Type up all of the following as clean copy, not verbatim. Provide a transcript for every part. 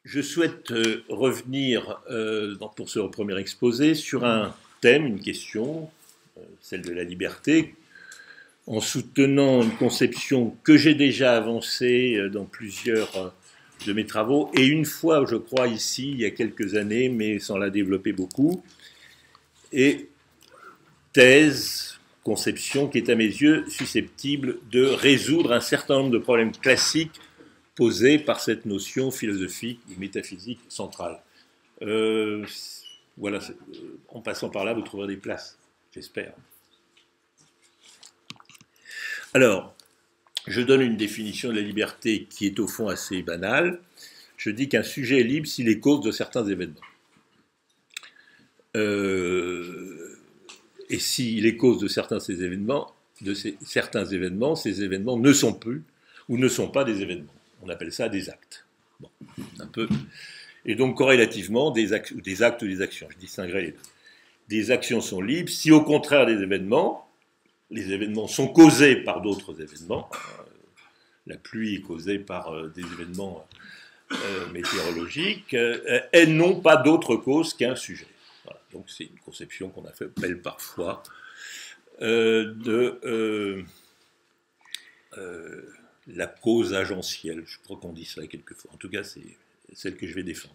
Je souhaite revenir pour ce premier exposé sur un thème, une question, celle de la liberté, en soutenant une conception que j'ai déjà avancée dans plusieurs de mes travaux, et une fois, je crois, ici, il y a quelques années, mais sans la développer beaucoup, et thèse, conception qui est à mes yeux susceptible de résoudre un certain nombre de problèmes classiques posés par cette notion philosophique ou métaphysique centrale. Voilà, en passant par là, vous trouverez des places, j'espère. Alors, je donne une définition de la liberté qui est au fond assez banale. Je dis qu'un sujet est libre s'il est cause de certains événements. Et s'il est cause de certains ces événements, ces événements ne sont plus ou ne sont pas des événements. On appelle ça des actes. Bon, un peu. Et donc, corrélativement, des actes ou des actions, je distinguerai les deux. Des actions sont libres si, au contraire des événements, les événements sont causés par d'autres événements. La pluie est causée par des événements météorologiques. Elles n'ont pas d'autre cause qu'un sujet. Voilà. Donc, c'est une conception qu'on appelle parfois la cause agentielle. Je crois qu'on dit ça quelquefois. En tout cas, c'est celle que je vais défendre.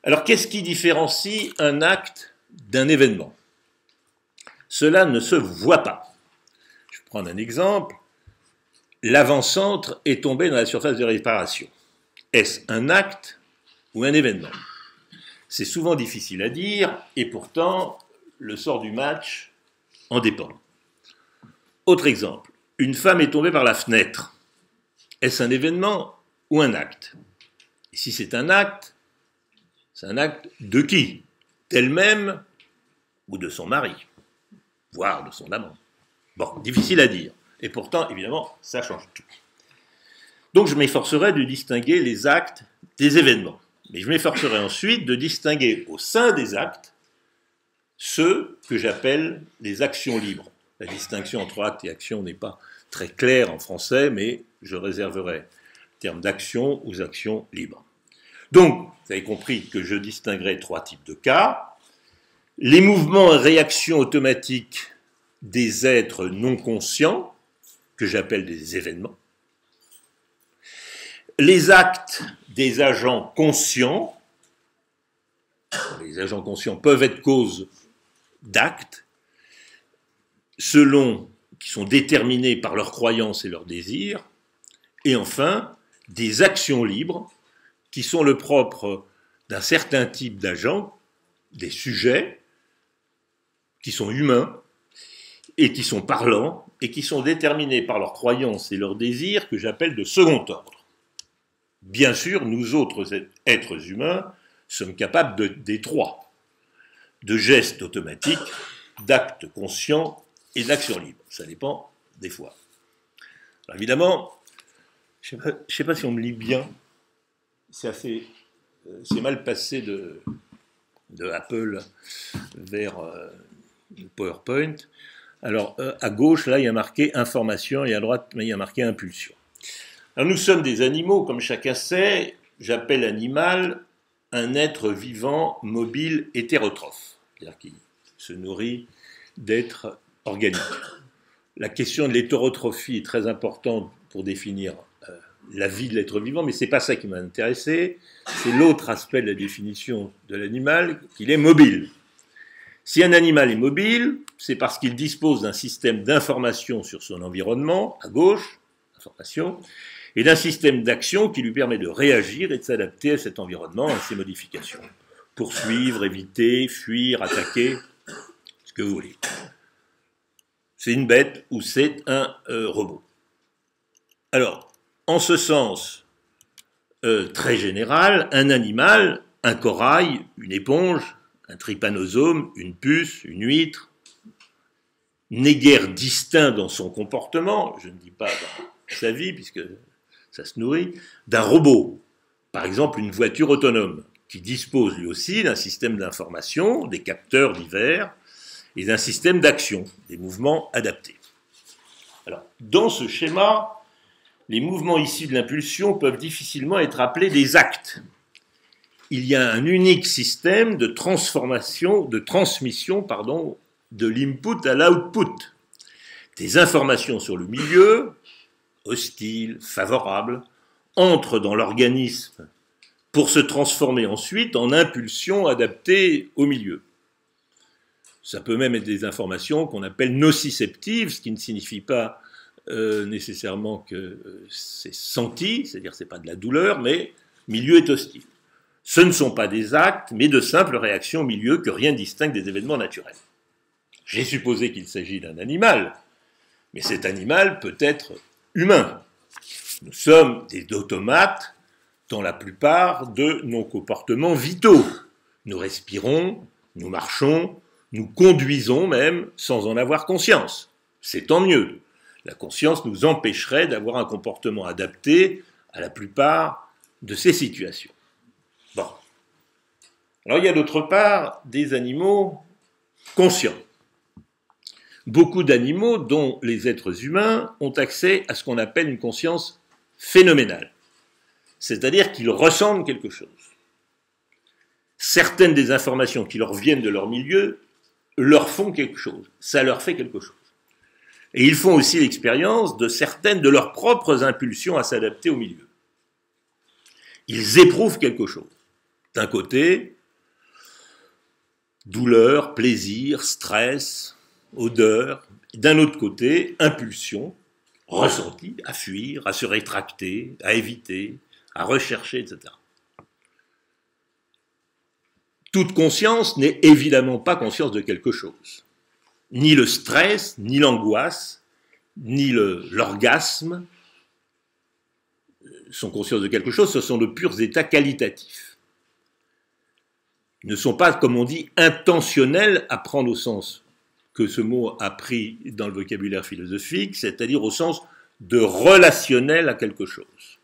Alors, qu'est-ce qui différencie un acte d'un événement? Cela ne se voit pas. Je vais prendre un exemple. L'avant-centre est tombé dans la surface de réparation. Est-ce un acte ou un événement? C'est souvent difficile à dire, et pourtant, le sort du match en dépend. Autre exemple. Une femme est tombée par la fenêtre. Est-ce un événement ou un acte? Et si c'est un acte de qui? D'elle-même ou de son mari, voire de son amant. Bon, difficile à dire. Et pourtant, évidemment, ça change tout. Donc je m'efforcerai de distinguer les actes des événements. Mais je m'efforcerai ensuite de distinguer au sein des actes ceux que j'appelle les actions libres. La distinction entre acte et action n'est pas très claire en français, mais je réserverai le terme d'action aux actions libres. Donc, vous avez compris que je distinguerai trois types de cas. Les mouvements et réactions automatiques des êtres non conscients, que j'appelle des événements. Les actes des agents conscients. Les agents conscients peuvent être cause d'actes, qui sont déterminés par leurs croyances et leurs désirs. Et enfin, des actions libres, qui sont le propre d'un certain type d'agents, des sujets, qui sont humains, et qui sont parlants, et qui sont déterminés par leurs croyances et leurs désirs, que j'appelle de second ordre. Bien sûr, nous autres êtres humains sommes capables des trois, de gestes automatiques, d'actes conscients et d'actions libres. Ça dépend des fois. Alors évidemment, je ne sais pas si on me lit bien, c'est mal passé de Apple vers le PowerPoint. Alors, à gauche, là, il y a marqué information, et à droite, il y a marqué impulsion. Alors, nous sommes des animaux, comme chacun sait. J'appelle animal un être vivant, mobile, hétérotrophe, c'est-à-dire qui se nourrit d'êtres organiques. La question de l'hétérotrophie est très importante pour définir la vie de l'être vivant, mais ce n'est pas ça qui m'a intéressé. C'est l'autre aspect de la définition de l'animal, qu'il est mobile. Si un animal est mobile, c'est parce qu'il dispose d'un système d'information sur son environnement, à gauche, information, et d'un système d'action qui lui permet de réagir et de s'adapter à cet environnement, à ses modifications. Poursuivre, éviter, fuir, attaquer, ce que vous voulez. C'est une bête ou c'est un robot. Alors, en ce sens très général, un animal, un corail, une éponge, un trypanosome, une puce, une huître, n'est guère distinct dans son comportement, je ne dis pas dans sa vie, puisque ça se nourrit, d'un robot. Par exemple, une voiture autonome, qui dispose lui aussi d'un système d'information, des capteurs divers, et d'un système d'action, des mouvements adaptés. Alors, dans ce schéma, les mouvements issus de l'impulsion peuvent difficilement être appelés des actes. il y a un unique système de transmission, de l'input à l'output. Des informations sur le milieu, hostiles, favorables, entrent dans l'organisme pour se transformer ensuite en impulsions adaptées au milieu. Ça peut même être des informations qu'on appelle nociceptives, ce qui ne signifie pas nécessairement que c'est senti, c'est-à-dire que ce n'est pas de la douleur, mais milieu est hostile. Ce ne sont pas des actes, mais de simples réactions au milieu que rien ne distingue des événements naturels. J'ai supposé qu'il s'agit d'un animal, mais cet animal peut être humain. Nous sommes des automates dans la plupart de nos comportements vitaux. Nous respirons, nous marchons, nous conduisons même sans en avoir conscience. C'est tant mieux. La conscience nous empêcherait d'avoir un comportement adapté à la plupart de ces situations. Bon. Alors il y a d'autre part des animaux conscients. Beaucoup d'animaux, dont les êtres humains, ont accès à ce qu'on appelle une conscience phénoménale. C'est-à-dire qu'ils ressentent quelque chose. Certaines des informations qui leur viennent de leur milieu leur font quelque chose. Ça leur fait quelque chose. Et ils font aussi l'expérience de certaines de leurs propres impulsions à s'adapter au milieu. Ils éprouvent quelque chose. D'un côté, douleur, plaisir, stress, odeur. D'un autre côté, impulsion, ressenti, à fuir, à se rétracter, à éviter, à rechercher, etc. Toute conscience n'est évidemment pas conscience de quelque chose. Ni le stress, ni l'angoisse, ni l'orgasme sont conscients de quelque chose, ce sont de purs états qualitatifs. Ils ne sont pas, comme on dit, intentionnels à prendre au sens que ce mot a pris dans le vocabulaire philosophique, c'est-à-dire au sens de relationnel à quelque chose.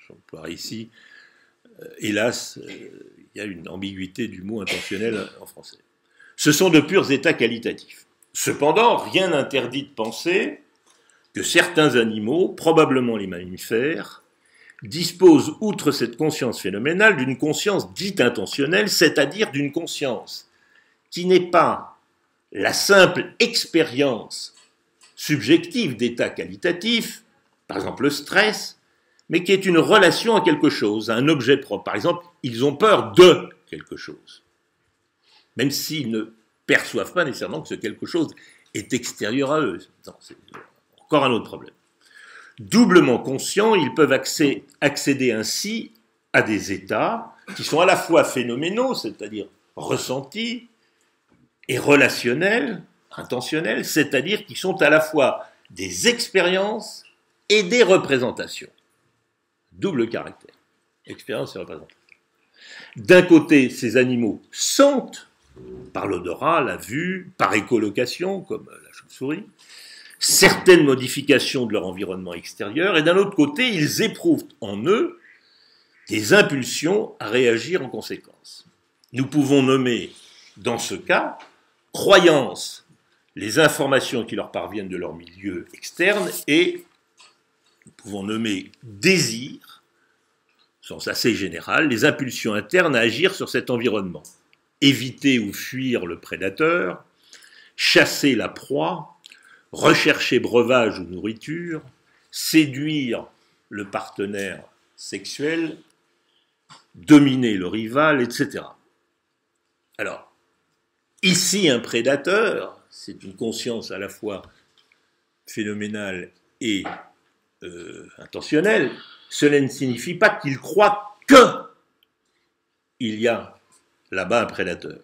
J'emploie ici, hélas, il y a une ambiguïté du mot intentionnel en français. Ce sont de purs états qualitatifs. Cependant, rien n'interdit de penser que certains animaux, probablement les mammifères, disposent, outre cette conscience phénoménale, d'une conscience dite intentionnelle, c'est-à-dire d'une conscience qui n'est pas la simple expérience subjective d'états qualitatifs, par exemple le stress, mais qui est une relation à quelque chose, à un objet propre. Par exemple, ils ont peur de quelque chose, même s'ils ne perçoivent pas nécessairement que ce quelque chose est extérieur à eux. Non, c'est encore un autre problème. Doublement conscients, ils peuvent accéder ainsi à des états qui sont à la fois phénoménaux, c'est-à-dire ressentis, et relationnels, intentionnels, c'est-à-dire qui sont à la fois des expériences et des représentations. Double caractère, expérience et représentation. D'un côté, ces animaux sentent, par l'odorat, la vue, par écholocation, comme la chauve-souris, certaines modifications de leur environnement extérieur, et d'un autre côté, ils éprouvent en eux des impulsions à réagir en conséquence. Nous pouvons nommer, dans ce cas, croyances, les informations qui leur parviennent de leur milieu externe, et nous pouvons nommer désir, sens assez général, les impulsions internes à agir sur cet environnement. Éviter ou fuir le prédateur, chasser la proie, rechercher breuvage ou nourriture, séduire le partenaire sexuel, dominer le rival, etc. Alors, ici, un prédateur, c'est une conscience à la fois phénoménale et intentionnelle. Cela ne signifie pas qu'il croit qu'il y a là-bas un prédateur.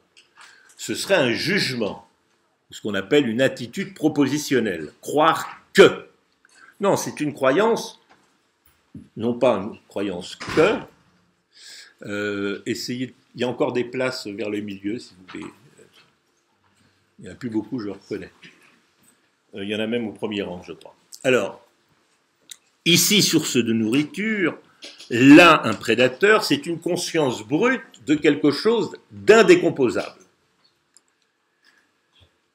Ce serait un jugement, ce qu'on appelle une attitude propositionnelle, croire que. Non, c'est une croyance, non pas une croyance que. Essayez, il y a encore des places vers le milieu, si vous voulez. Il n'y en a plus beaucoup, je le reconnais. Il y en a même au premier rang, je crois. Alors, ici, source de nourriture, là, un prédateur, c'est une conscience brute de quelque chose d'indécomposable.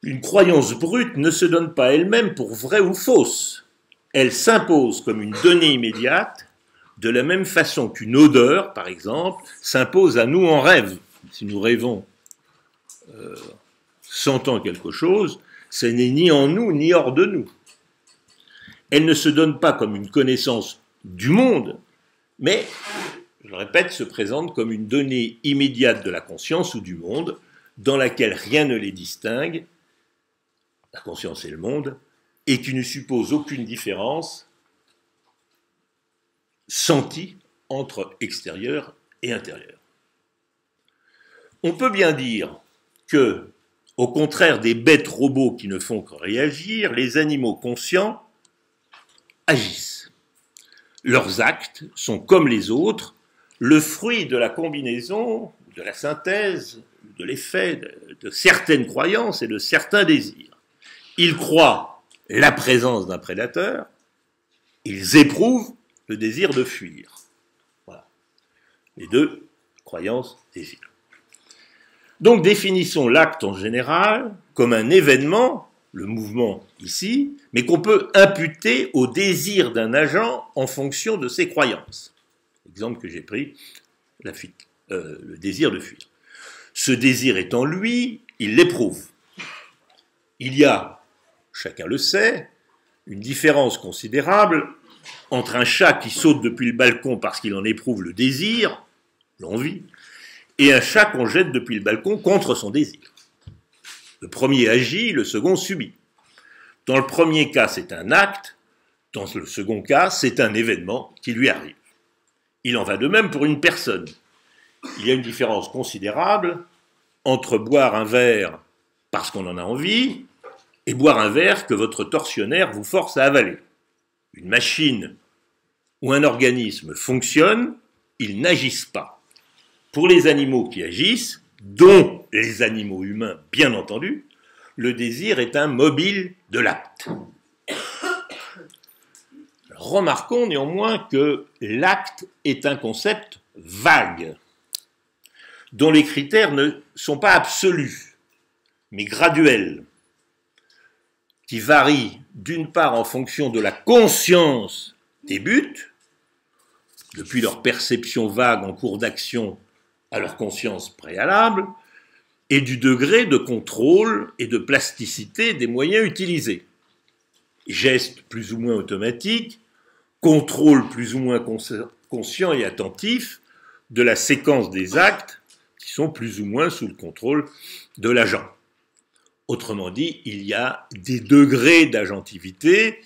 Une croyance brute ne se donne pas elle-même pour vraie ou fausse. Elle s'impose comme une donnée immédiate de la même façon qu'une odeur, par exemple, s'impose à nous en rêve. Si nous rêvons sentant quelque chose, ce n'est ni en nous ni hors de nous. Elle ne se donne pas comme une connaissance du monde, mais, je le répète, se présente comme une donnée immédiate de la conscience ou du monde, dans laquelle rien ne les distingue, la conscience et le monde, et qui ne suppose aucune différence sentie entre extérieur et intérieur. On peut bien dire que, au contraire des bêtes robots qui ne font que réagir, les animaux conscients agissent. Leurs actes sont, comme les autres, le fruit de la combinaison, de la synthèse, de l'effet de certaines croyances et de certains désirs. Ils croient la présence d'un prédateur, ils éprouvent le désir de fuir. Voilà. Les deux, croyances, désirs. Donc définissons l'acte en général comme un événement, le mouvement ici, mais qu'on peut imputer au désir d'un agent en fonction de ses croyances. L'exemple que j'ai pris, la fuite, le désir de fuir. Ce désir est en lui, il l'éprouve. Il y a, chacun le sait, une différence considérable entre un chat qui saute depuis le balcon parce qu'il en éprouve le désir, l'envie, et un chat qu'on jette depuis le balcon contre son désir. Le premier agit, le second subit. Dans le premier cas, c'est un acte, dans le second cas, c'est un événement qui lui arrive. Il en va de même pour une personne. Il y a une différence considérable entre boire un verre parce qu'on en a envie et boire un verre que votre tortionnaire vous force à avaler. Une machine ou un organisme fonctionne, ils n'agissent pas. Pour les animaux qui agissent, dont les animaux humains bien entendu, le désir est un mobile de l'acte. Remarquons néanmoins que l'acte est un concept vague, dont les critères ne sont pas absolus, mais graduels, qui varient d'une part en fonction de la conscience des buts, depuis leur perception vague en cours d'action à leur conscience préalable, et du degré de contrôle et de plasticité des moyens utilisés. Gestes plus ou moins automatiques, contrôle plus ou moins conscient et attentif de la séquence des actes qui sont plus ou moins sous le contrôle de l'agent. Autrement dit, il y a des degrés d'agentivité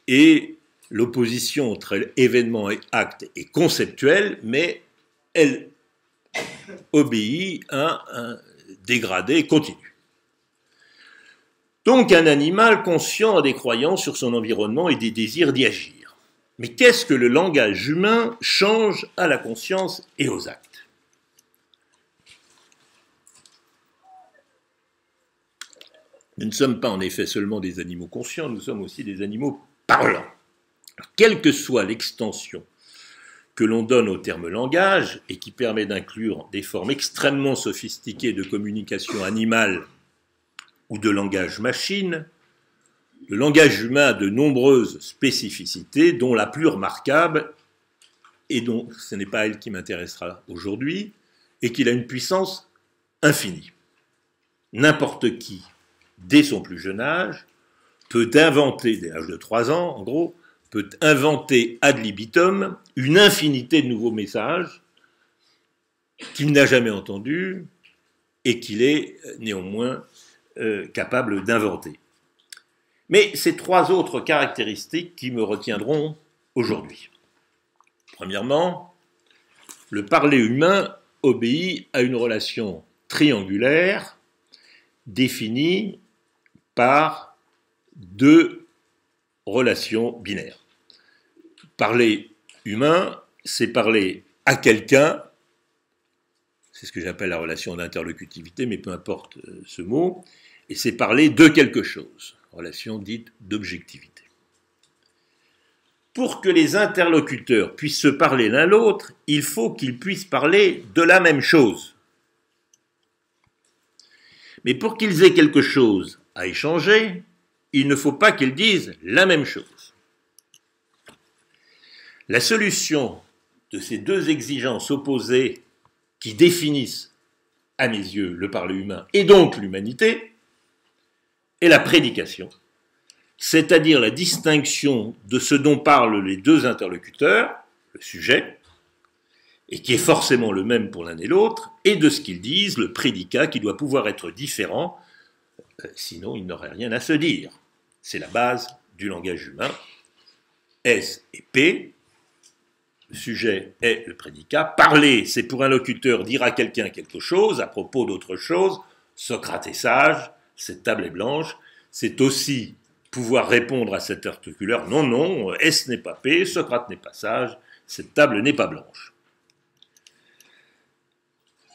et l'opposition entre événement et acte est conceptuelle, mais elle obéit à un dégradé continu. Donc un animal conscient a des croyances sur son environnement et des désirs d'y agir. Mais qu'est-ce que le langage humain change à la conscience et aux actes? Nous ne sommes pas en effet seulement des animaux conscients, nous sommes aussi des animaux parlants. Quelle que soit l'extension que l'on donne au terme langage, et qui permet d'inclure des formes extrêmement sophistiquées de communication animale ou de langage machine, le langage humain a de nombreuses spécificités, dont la plus remarquable, et dont ce n'est pas elle qui m'intéressera aujourd'hui, est qu'il a une puissance infinie. N'importe qui, dès son plus jeune âge, peut inventer, dès l'âge de 3 ans en gros, peut inventer ad libitum une infinité de nouveaux messages qu'il n'a jamais entendus et qu'il est néanmoins capable d'inventer. Mais c'est 3 autres caractéristiques qui me retiendront aujourd'hui. Premièrement, le parler humain obéit à une relation triangulaire définie par 2 relations binaires. Parler humain, c'est parler à quelqu'un, c'est ce que j'appelle la relation d'interlocutivité, mais peu importe ce mot, et c'est parler de quelque chose, relation dite d'objectivité. Pour que les interlocuteurs puissent se parler l'un l'autre, il faut qu'ils puissent parler de la même chose. Mais pour qu'ils aient quelque chose à échanger, il ne faut pas qu'ils disent la même chose. La solution de ces deux exigences opposées qui définissent, à mes yeux, le parler humain et donc l'humanité, est la prédication, c'est-à-dire la distinction de ce dont parlent les deux interlocuteurs, le sujet, et qui est forcément le même pour l'un et l'autre, et de ce qu'ils disent, le prédicat, qui doit pouvoir être différent, sinon il n'aurait rien à se dire. C'est la base du langage humain. S et P, le sujet est le prédicat. Parler, c'est pour un locuteur dire à quelqu'un quelque chose, à propos d'autre chose. Socrate est sage, cette table est blanche. C'est aussi pouvoir répondre à cet interlocuteur, non, non, S n'est pas P, Socrate n'est pas sage, cette table n'est pas blanche.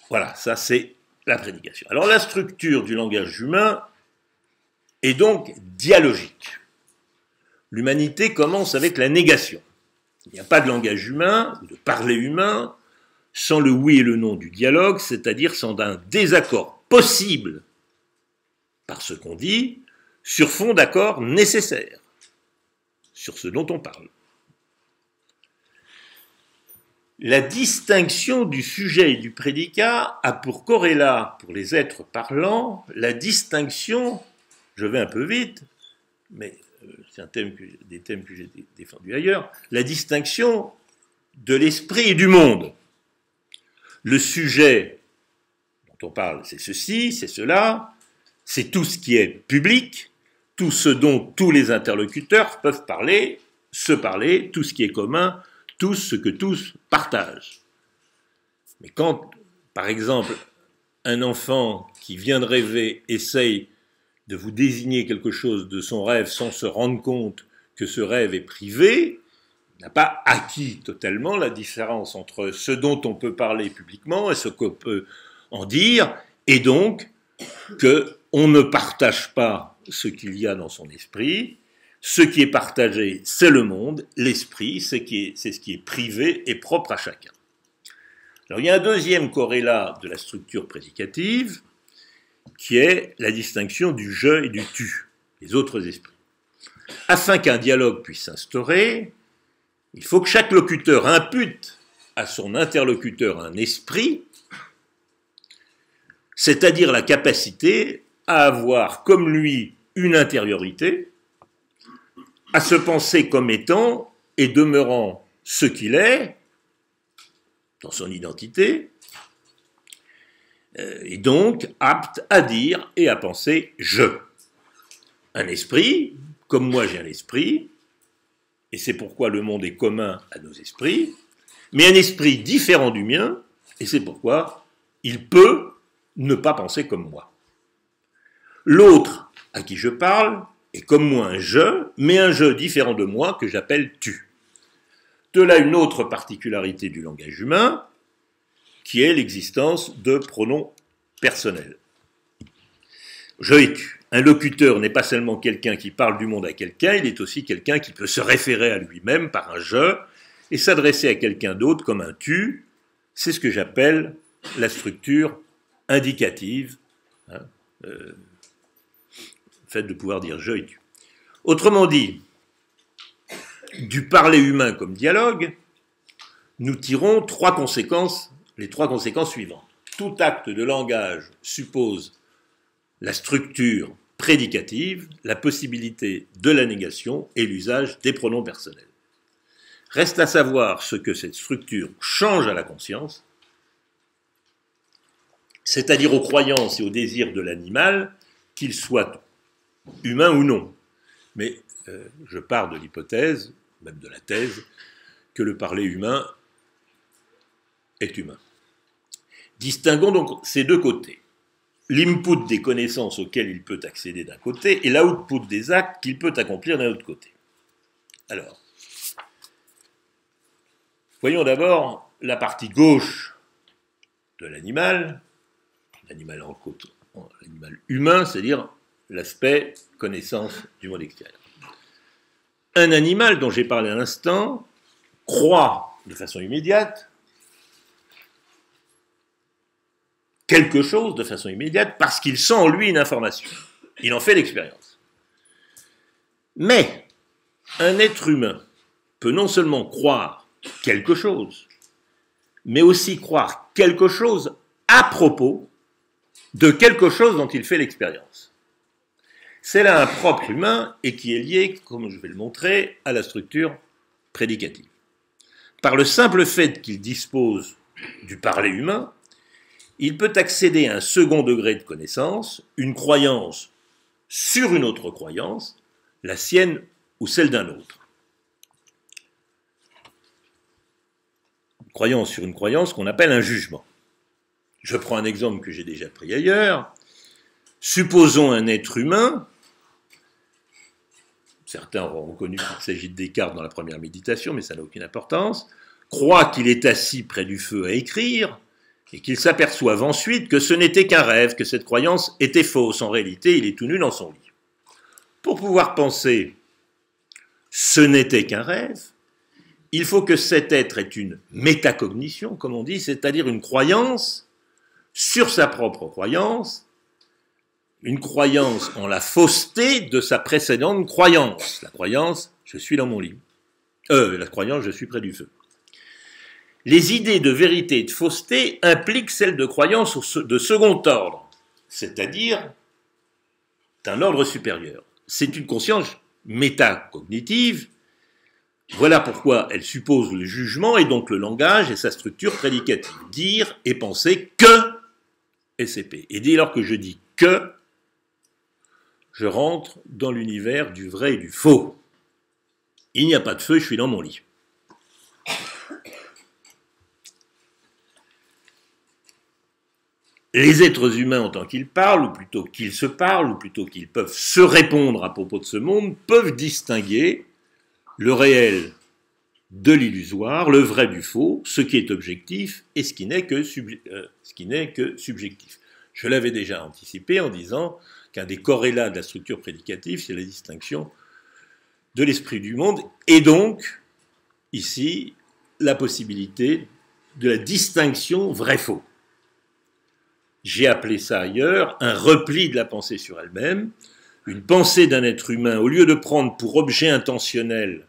Voilà, ça c'est la prédication. Alors la structure du langage humain est donc dialogique. L'humanité commence avec la négation. Il n'y a pas de langage humain, ou de parler humain, sans le oui et le non du dialogue, c'est-à-dire sans un désaccord possible par ce qu'on dit, sur fond d'accord nécessaire, sur ce dont on parle. La distinction du sujet et du prédicat a pour corrélat, pour les êtres parlants, la distinction, je vais un peu vite, mais c'est des thèmes que j'ai défendus ailleurs, la distinction de l'esprit et du monde. Le sujet dont on parle, c'est ceci, c'est cela, c'est tout ce qui est public, tout ce dont tous les interlocuteurs peuvent parler, se parler, tout ce qui est commun, tout ce que tous partagent. Mais quand, par exemple, un enfant qui vient de rêver essaye de vous désigner quelque chose de son rêve sans se rendre compte que ce rêve est privé, n'a pas acquis totalement la différence entre ce dont on peut parler publiquement et ce qu'on peut en dire, et donc qu'on ne partage pas ce qu'il y a dans son esprit. Ce qui est partagé, c'est le monde, l'esprit, c'est ce qui est privé et propre à chacun. Alors il y a un deuxième corrélat de la structure prédicative, qui est la distinction du je et du tu, les autres esprits. Afin qu'un dialogue puisse s'instaurer, il faut que chaque locuteur impute à son interlocuteur un esprit, c'est-à-dire la capacité à avoir comme lui une intériorité, à se penser comme étant et demeurant ce qu'il est, dans son identité, et donc apte à dire et à penser « je ». Un esprit, comme moi j'ai un esprit, et c'est pourquoi le monde est commun à nos esprits, mais un esprit différent du mien, et c'est pourquoi il peut ne pas penser comme moi. L'autre à qui je parle est comme moi un je, mais un je différent de moi que j'appelle tu. De là une autre particularité du langage humain, qui est l'existence de pronoms personnels. Je et tu. Un locuteur n'est pas seulement quelqu'un qui parle du monde à quelqu'un, il est aussi quelqu'un qui peut se référer à lui-même par un je et s'adresser à quelqu'un d'autre comme un tu. C'est ce que j'appelle la structure indicative, le fait de pouvoir dire je et tu. Autrement dit, du parler humain comme dialogue, nous tirons les trois conséquences suivantes. Tout acte de langage suppose la structure prédicative, la possibilité de la négation et l'usage des pronoms personnels. Reste à savoir ce que cette structure change à la conscience, c'est-à-dire aux croyances et aux désirs de l'animal, qu'il soit humain ou non. Mais je pars de l'hypothèse, même de la thèse, que le parler humain est humain. Distinguons donc ces deux côtés. L'input des connaissances auxquelles il peut accéder d'un côté et l'output des actes qu'il peut accomplir d'un autre côté. Alors, voyons d'abord la partie gauche de l'animal humain, c'est-à-dire l'aspect connaissance du monde extérieur. Un animal dont j'ai parlé à l'instant croit de façon immédiate quelque chose de façon immédiate parce qu'il sent en lui une information. Il en fait l'expérience. Mais un être humain peut non seulement croire quelque chose, mais aussi croire quelque chose à propos de quelque chose dont il fait l'expérience. C'est là un propre humain et qui est lié, comme je vais le montrer, à la structure prédicative. Par le simple fait qu'il dispose du parler humain, il peut accéder à un second degré de connaissance, une croyance sur une autre croyance, la sienne ou celle d'un autre. Une croyance sur une croyance qu'on appelle un jugement. Je prends un exemple que j'ai déjà pris ailleurs. Supposons un être humain, certains auront reconnu qu'il s'agit de Descartes dans la première méditation, mais ça n'a aucune importance, croit qu'il est assis près du feu à écrire, et qu'il s'aperçoive ensuite que ce n'était qu'un rêve, que cette croyance était fausse. En réalité, il est tout nu dans son lit. Pour pouvoir penser ce n'était qu'un rêve, il faut que cet être ait une métacognition, comme on dit, c'est-à-dire une croyance sur sa propre croyance, une croyance en la fausseté de sa précédente croyance. La croyance, je suis dans mon lit. La croyance, je suis près du feu. Les idées de vérité et de fausseté impliquent celles de croyance de second ordre, c'est-à-dire d'un ordre supérieur. C'est une conscience métacognitive. Voilà pourquoi elle suppose le jugement et donc le langage et sa structure prédicative. Dire et penser que SCP. Et dès lors que je dis que, je rentre dans l'univers du vrai et du faux. Il n'y a pas de feu, je suis dans mon lit. Les êtres humains, en tant qu'ils parlent, ou plutôt qu'ils se parlent, ou plutôt qu'ils peuvent se répondre à propos de ce monde, peuvent distinguer le réel de l'illusoire, le vrai du faux, ce qui est objectif et ce qui n'est que subjectif. Je l'avais déjà anticipé en disant qu'un des corrélats de la structure prédicative, c'est la distinction de l'esprit du monde, et donc, ici, la possibilité de la distinction vrai-faux. J'ai appelé ça ailleurs un repli de la pensée sur elle-même, une pensée d'un être humain, au lieu de prendre pour objet intentionnel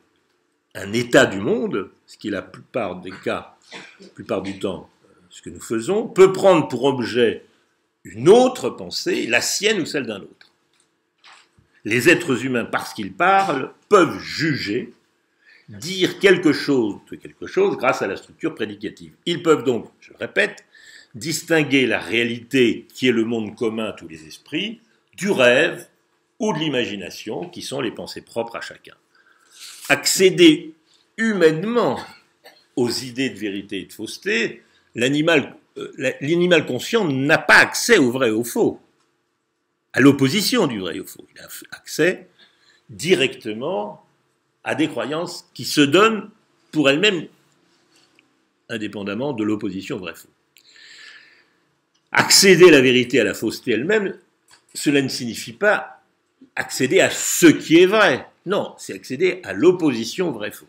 un état du monde, ce qui est la plupart des cas, la plupart du temps, ce que nous faisons, peut prendre pour objet une autre pensée, la sienne ou celle d'un autre. Les êtres humains, parce qu'ils parlent, peuvent juger, dire quelque chose de quelque chose grâce à la structure prédicative. Ils peuvent donc, je le répète, distinguer la réalité qui est le monde commun à tous les esprits, du rêve ou de l'imagination, qui sont les pensées propres à chacun. Accéder humainement aux idées de vérité et de fausseté, l'animal conscient n'a pas accès au vrai et au faux, à l'opposition du vrai et au faux. Il a accès directement à des croyances qui se donnent pour elles-mêmes, indépendamment de l'opposition vrai-faux. Accéder à la vérité, à la fausseté elle-même, cela ne signifie pas accéder à ce qui est vrai. Non, c'est accéder à l'opposition vrai-faux.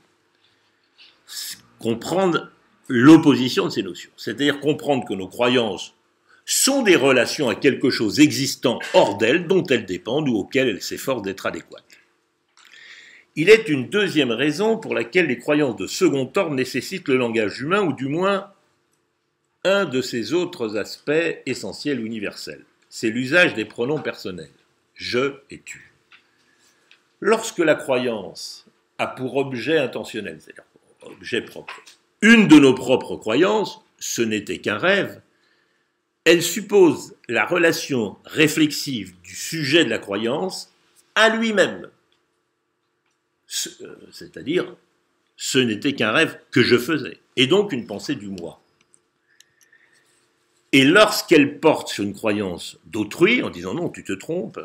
Comprendre l'opposition de ces notions. C'est-à-dire comprendre que nos croyances sont des relations à quelque chose existant hors d'elles, dont elles dépendent ou auxquelles elles s'efforcent d'être adéquates. Il est une deuxième raison pour laquelle les croyances de second ordre nécessitent le langage humain, ou du moins un de ses autres aspects essentiels ou universels. C'est l'usage des pronoms personnels, je et tu. Lorsque la croyance a pour objet intentionnel, c'est-à-dire pour objet propre, une de nos propres croyances, ce n'était qu'un rêve, elle suppose la relation réflexive du sujet de la croyance à lui-même. C'est-à-dire, ce n'était qu'un rêve que je faisais, et donc une pensée du moi. Et lorsqu'elle porte sur une croyance d'autrui, en disant non, tu te trompes,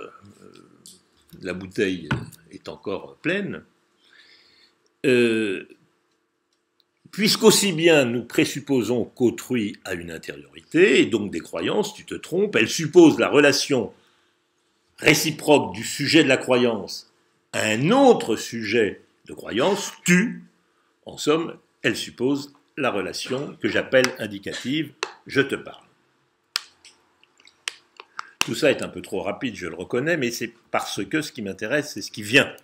la bouteille est encore pleine, puisqu'aussi bien nous présupposons qu'autrui a une intériorité, et donc des croyances, tu te trompes, elle suppose la relation réciproque du sujet de la croyance à un autre sujet de croyance, tu, en somme, elle suppose la relation que j'appelle indicative, je te parle. Tout ça est un peu trop rapide, je le reconnais, mais c'est parce que ce qui m'intéresse, c'est ce qui vient.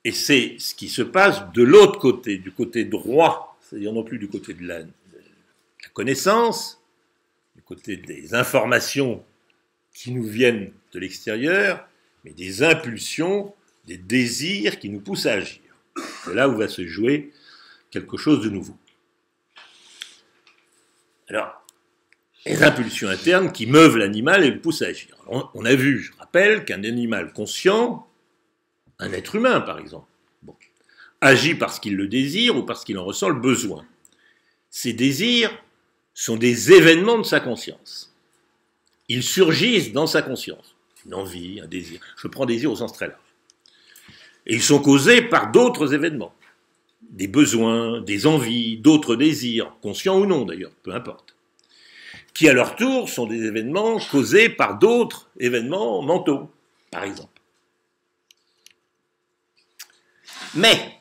Et c'est ce qui se passe de l'autre côté, du côté droit, c'est-à-dire non plus du côté de la connaissance, du côté des informations qui nous viennent de l'extérieur, mais des impulsions, des désirs qui nous poussent à agir. C'est là où va se jouer quelque chose de nouveau. Alors, les impulsions internes qui meuvent l'animal et le poussent à agir. Alors, on a vu, je rappelle, qu'un animal conscient, un être humain par exemple, agit parce qu'il le désire ou parce qu'il en ressent le besoin. Ces désirs sont des événements de sa conscience. Ils surgissent dans sa conscience. Une envie, un désir. Je prends désir au sens très large. Et ils sont causés par d'autres événements. Des besoins, des envies, d'autres désirs, conscients ou non d'ailleurs, peu importe. Qui à leur tour sont des événements causés par d'autres événements mentaux, par exemple. Mais,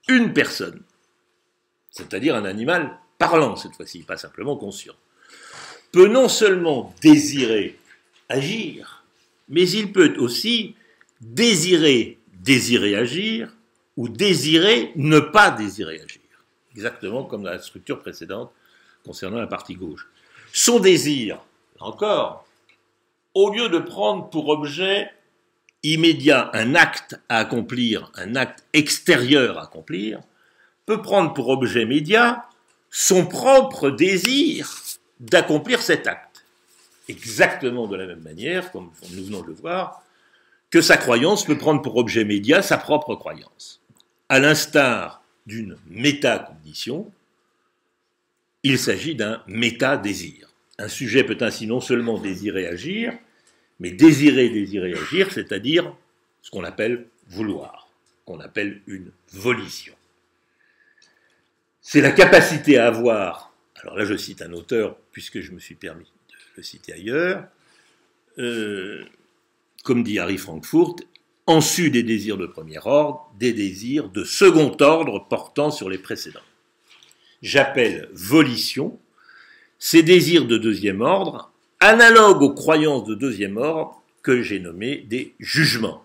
une personne, c'est-à-dire un animal parlant cette fois-ci, pas simplement conscient, peut non seulement désirer agir, mais il peut aussi désirer agir ou désirer ne pas désirer agir. Exactement comme dans la structure précédente concernant la partie gauche. Son désir, là encore, au lieu de prendre pour objet immédiat un acte à accomplir, un acte extérieur à accomplir, peut prendre pour objet médiat son propre désir d'accomplir cet acte. Exactement de la même manière, comme nous venons de le voir, que sa croyance peut prendre pour objet médiat sa propre croyance. À l'instar d'une métacognition, il s'agit d'un métadésir. Un sujet peut ainsi non seulement désirer agir, mais désirer agir, c'est-à-dire ce qu'on appelle vouloir, qu'on appelle une volition. C'est la capacité à avoir, alors là je cite un auteur, puisque je me suis permis de le citer ailleurs, comme dit Harry Frankfurt, en sus des désirs de premier ordre, des désirs de second ordre portant sur les précédents. J'appelle volition ces désirs de deuxième ordre, analogues aux croyances de deuxième ordre que j'ai nommées des jugements.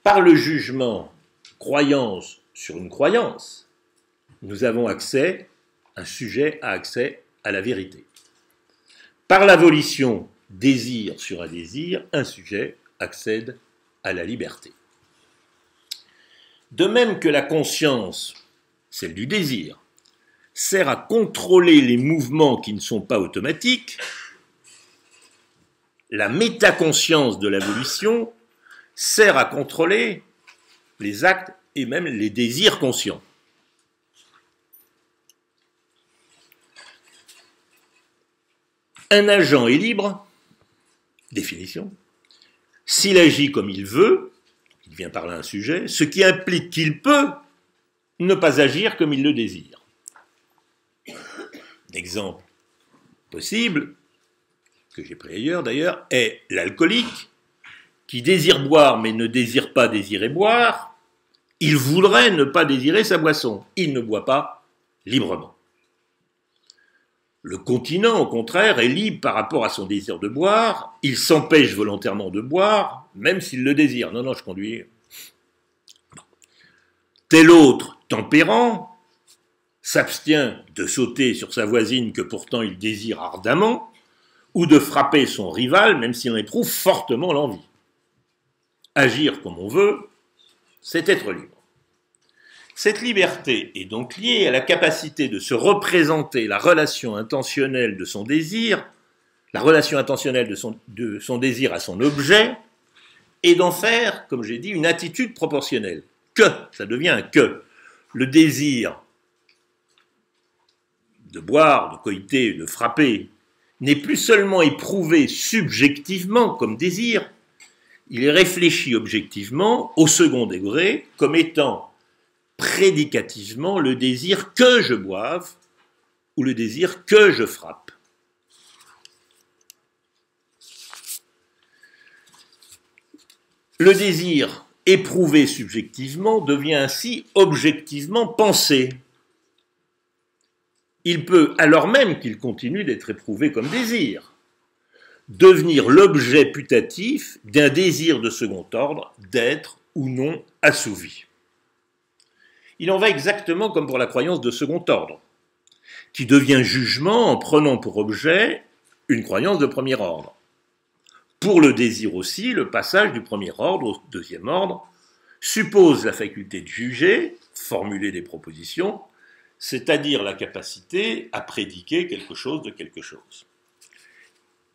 Par le jugement, croyance sur une croyance, nous avons accès, un sujet a accès à la vérité. Par la volition, désir sur un désir, un sujet accède à la liberté. De même que la conscience, celle du désir, sert à contrôler les mouvements qui ne sont pas automatiques, la métaconscience de la volition sert à contrôler les actes et même les désirs conscients. Un agent est libre, définition, s'il agit comme il veut, il vient par là un sujet, ce qui implique qu'il peut ne pas agir comme il le désire. L'exemple possible, que j'ai pris ailleurs d'ailleurs, est l'alcoolique qui désire boire mais ne désire pas désirer boire, il voudrait ne pas désirer sa boisson, il ne boit pas librement. Le continent, au contraire, est libre par rapport à son désir de boire, il s'empêche volontairement de boire, même s'il le désire. Non, je conduis. Tel autre, tempérant, s'abstient de sauter sur sa voisine que pourtant il désire ardemment, ou de frapper son rival, même s'il en éprouve fortement l'envie. Agir comme on veut, c'est être libre. Cette liberté est donc liée à la capacité de se représenter la relation intentionnelle de son désir, la relation intentionnelle de son désir à son objet, et d'en faire, comme j'ai dit, une attitude proportionnelle. Ça devient un que. Le désir de boire, de coïter, de frapper, n'est plus seulement éprouvé subjectivement comme désir, il est réfléchi objectivement au second degré comme étant prédicativement le désir que je boive ou le désir que je frappe. Le désir éprouvé subjectivement devient ainsi objectivement pensé. Il peut, alors même qu'il continue d'être éprouvé comme désir, devenir l'objet putatif d'un désir de second ordre d'être ou non assouvi. Il en va exactement comme pour la croyance de second ordre, qui devient jugement en prenant pour objet une croyance de premier ordre. Pour le désir aussi, le passage du premier ordre au deuxième ordre suppose la faculté de juger, formuler des propositions, c'est-à-dire la capacité à prédiquer quelque chose de quelque chose.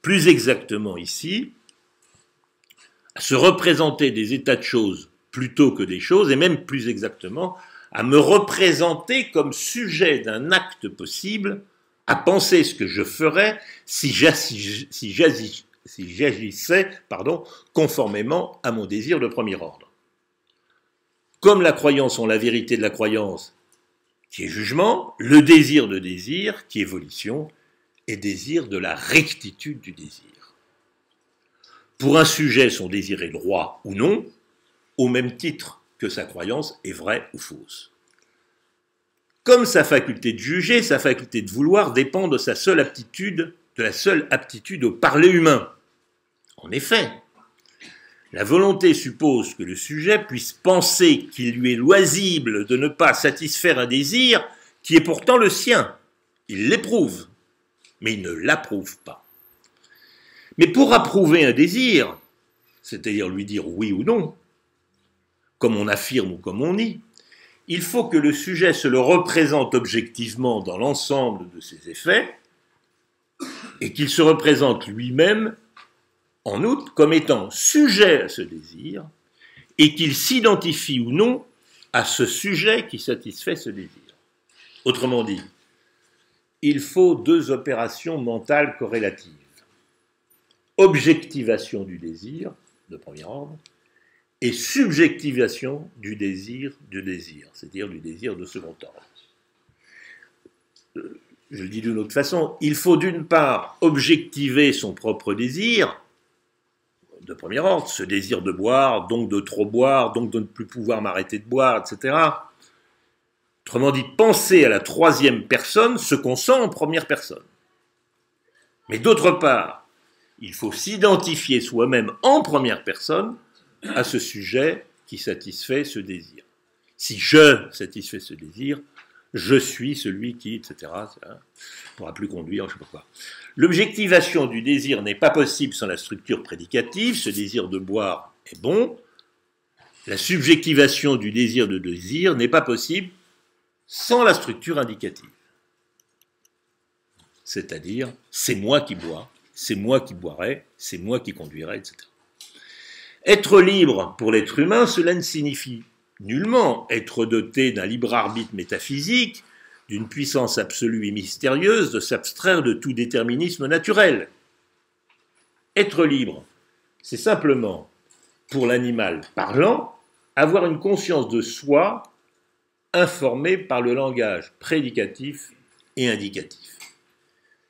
Plus exactement ici, à se représenter des états de choses plutôt que des choses, et même plus exactement, à me représenter comme sujet d'un acte possible, à penser ce que je ferais si j'agissais conformément à mon désir de premier ordre. Comme la croyance en la vérité de la croyance, qui est jugement, le désir de désir, qui est volition, et désir de la rectitude du désir. Pour un sujet, son désir est droit ou non, au même titre que sa croyance est vraie ou fausse. Comme sa faculté de juger, sa faculté de vouloir dépend de sa seule aptitude, de la seule aptitude au parler humain. En effet, la volonté suppose que le sujet puisse penser qu'il lui est loisible de ne pas satisfaire un désir qui est pourtant le sien. Il l'éprouve, mais il ne l'approuve pas. Mais pour approuver un désir, c'est-à-dire lui dire oui ou non, comme on affirme ou comme on nie, il faut que le sujet se le représente objectivement dans l'ensemble de ses effets et qu'il se représente lui-même, en outre, comme étant sujet à ce désir et qu'il s'identifie ou non à ce sujet qui satisfait ce désir. Autrement dit, il faut deux opérations mentales corrélatives. Objectivation du désir, de premier ordre, et subjectivation du désir, c'est-à-dire du désir de second ordre. Je le dis d'une autre façon, il faut d'une part objectiver son propre désir, de premier ordre, ce désir de boire, donc de trop boire, donc de ne plus pouvoir m'arrêter de boire, etc. Autrement dit, penser à la troisième personne ce qu'on sent en première personne. Mais d'autre part, il faut s'identifier soi-même en première personne à ce sujet qui satisfait ce désir. Si je satisfais ce désir, je suis celui qui, etc., ne pourra plus conduire, je ne sais pas quoi. L'objectivation du désir n'est pas possible sans la structure prédicative, ce désir de boire est bon. La subjectivation du désir de désir n'est pas possible sans la structure indicative. C'est-à-dire, c'est moi qui bois, c'est moi qui boirai, c'est moi qui conduirai, etc. Être libre pour l'être humain, cela ne signifie nullement être doté d'un libre arbitre métaphysique, d'une puissance absolue et mystérieuse, de s'abstraire de tout déterminisme naturel. Être libre, c'est simplement, pour l'animal parlant, avoir une conscience de soi informée par le langage prédicatif et indicatif.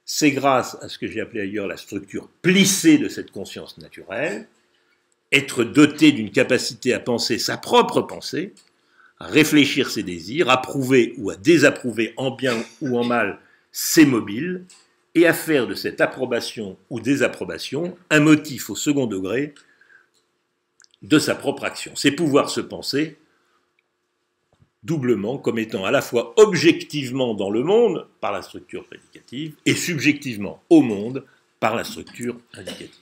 C'est grâce à ce que j'ai appelé ailleurs la structure plissée de cette conscience naturelle, être doté d'une capacité à penser sa propre pensée, à réfléchir ses désirs, approuver ou à désapprouver en bien ou en mal ses mobiles, et à faire de cette approbation ou désapprobation un motif au second degré de sa propre action. C'est pouvoir se penser doublement comme étant à la fois objectivement dans le monde par la structure prédicative et subjectivement au monde par la structure indicative.